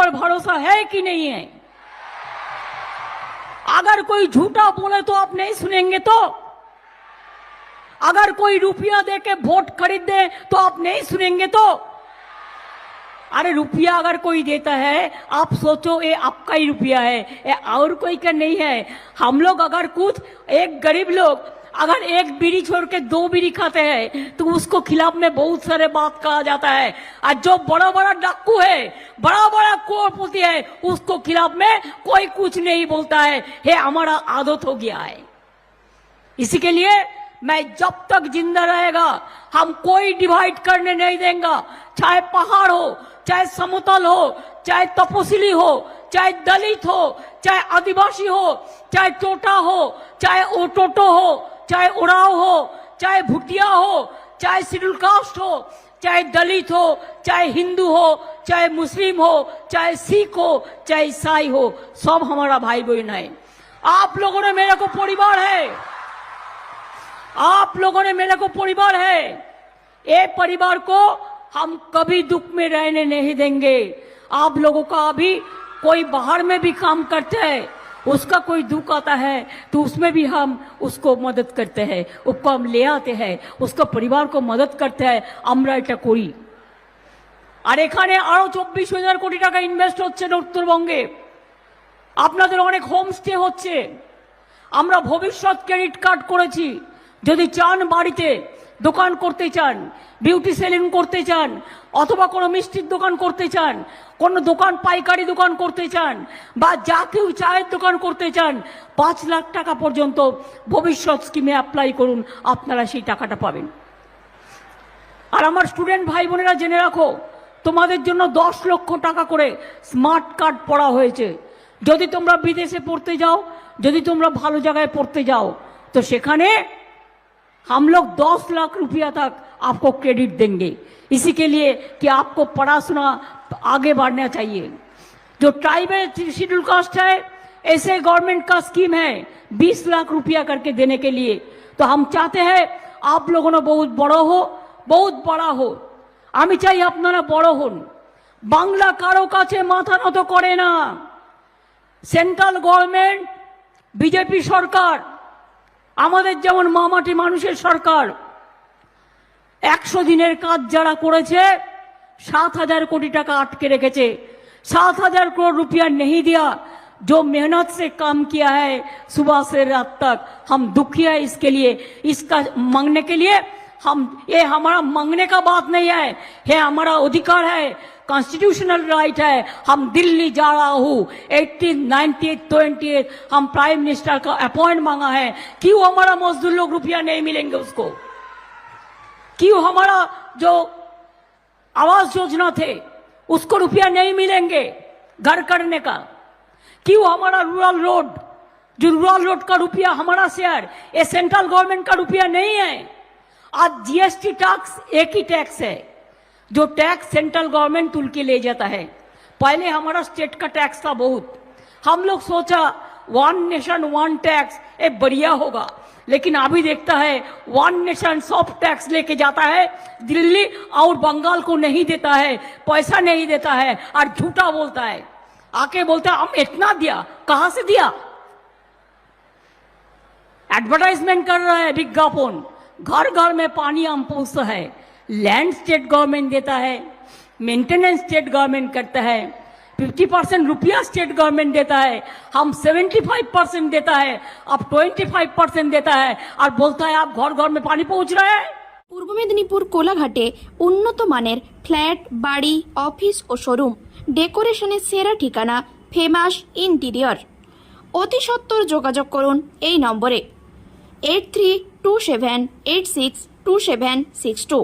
ऊपर भरोसा है कि नहीं है? अगर कोई झूठा बोले तो आप नहीं सुनेंगे तो? अगर कोई रुपया देके वोट खरीद दे तो आप नहीं सुनेंगे तो? अरे रुपया अगर कोई देता है, आप सोचो ये आपका ही रुपया है, ये और कोई का नहीं है। हम लोग अगर कुछ, एक गरीब लोग अगर एक बीड़ी छोड़ के 2 बीड़ी खाते हैं तो उसको खिलाफ में बहुत सारे बात कहा जाता है। और जो बड़ा बड़ा डाकू है, बड़ा बड़ा करोड़पति है, उसको खिलाफ में कोई कुछ नहीं बोलता है। ये हमारा आदत हो गया है। इसी के लिए मैं जब तक जिंदा रहेगा हम कोई डिवाइड करने नहीं देंगे। चाहे पहाड़ हो, चाहे समतल हो, चाहे तपस्वी हो, चाहे दलित हो, चाहे आदिवासी हो, चाहे टोटा हो, चाहे ओटोटो हो, चाहे उराव हो, चाहे भुटिया हो, चाहे शेड्यूल कास्ट हो, चाहे दलित हो, चाहे हिंदू हो, चाहे मुस्लिम हो, चाहे सिख हो, चाहे ईसाई हो, सब हमारा भाई बहन है। आप लोगों ने मेरे को परिवार है, आप लोगों ने मेरे को परिवार है। ये परिवार को हम कभी दुख में रहने नहीं देंगे। आप लोगों का अभी कोई बाहर में भी काम करते हैं, उसका कोई दुख आता है तो उसमें भी हम उसको मदद करते हैं, उसको हम ले आते हैं, उसका परिवार को मदद करते हैं। আমরা এটা করি। আর এখানে আরো 24,000 কোটি টাকা ইনভেস্ট হচ্ছে উত্তরবঙ্গে। আপনাদের অনেক হোমস্টে হচ্ছে। আমরা ভবিষ্যৎ ক্রেডিট কার্ড করেছি। যদি চান বাড়িতে দোকান করতে চান, বিউটি সেলুন করতে চান, অথবা কোনো মিষ্টির দোকান করতে চান, কোনো দোকান পাইকারি দোকান করতে চান, বা যা কেউ চায়ের দোকান করতে চান, 5 লাখ টাকা পর্যন্ত ভবিষ্যৎ স্কিমে অ্যাপ্লাই করুন, আপনারা সেই টাকাটা পাবেন। আর আমার স্টুডেন্ট ভাই বোনেরা জেনে রাখো, তোমাদের জন্য 10 লক্ষ টাকা করে স্মার্ট কার্ড পড়া হয়েছে। যদি তোমরা বিদেশে পড়তে যাও, যদি তোমরা ভালো জায়গায় পড়তে যাও, তো সেখানে हम लोग 10 लाख रुपया तक आपको क्रेडिट देंगे। इसी के लिए कि आपको पढ़ाशुना आगे बढ़ना चाहिए। जो ट्राइबल शेड्यूल कास्ट है, ऐसे गवर्नमेंट का स्कीम है 20 लाख रुपया करके देने के लिए। तो हम चाहते हैं आप लोगों ने बहुत बड़ा हो, बहुत बड़ा हो। আমি চাই আপনারা বড় হন। বাংলা কারো কাছে মাথা নত করে না। সেন্ট্রাল গভর্নমেন্ট, বিজেপি সরকার, আমাদের যেমন মামাটি মানুষের সরকার 100 দিনের কাজ যারা করেছে 7,000 কোটি টাকা আটকে রেখেছে। 7,000 करोड़ रुपया नहीं दिया। जो मेहनत से काम किया है सुबह से रात तक, हम दुखी है इसके लिए। इसका मांगने के लिए हम, ये हमारा मांगने का बात नहीं है, ये हमारा अधिकार है, कॉन्स्टिट्यूशनल राइट है। हम दिल्ली जा रहा हूँ 18, 98, 28 हम प्राइम मिनिस्टर का अपॉइंट मांगा है। क्यों हमारा मजदूर लोग रुपया नहीं मिलेंगे उसको? क्यों हमारा जो आवास योजना थे उसको रुपया नहीं मिलेंगे घर करने का? क्यों हमारा रूरल रोड, जो रूरल रोड का रुपया हमारा शेयर, ये सेंट्रल गवर्नमेंट का रुपया नहीं है। आज जीएसटी टैक्स एक ही टैक्स है, जो टैक्स सेंट्रल गवर्नमेंट तुल के ले जाता है। पहले हमारा स्टेट का टैक्स था बहुत। हम लोग सोचा 1 नेशन 1 टैक्स ये बढ़िया होगा, लेकिन अभी देखता है 1 नेशन सब टैक्स लेके जाता है, दिल्ली और बंगाल को नहीं देता है, पैसा नहीं देता है और झूठा बोलता है। आके बोलता है हम इतना दिया, कहां से दिया? एडवर्टाइजमेंट कर रहा है, विज्ञापन। घर घर में पानी हम पहुंचता है। लैंड स्टेट गवर्नमेंट देता है, मेंटेनेंस स्टेट गवर्नमेंट करता है, 50% रुपया स्टेट गवर्नमेंट देता है, हम 75% देता है, अब 25% देता है और बोलता है आप घर घर में पानी पहुंच रहा है। পূর্ব মেদিনীপুর কোলাঘাটে উন্নত মানের ফ্ল্যাট, বাড়ি, অফিস ও শোরুম, ডেকোরেশনের সেরা ঠিকানা, ফেমাস ইন্টেরিয়র। অতি সত্বর যোগাযোগ করুন এই নম্বরে 8327862762।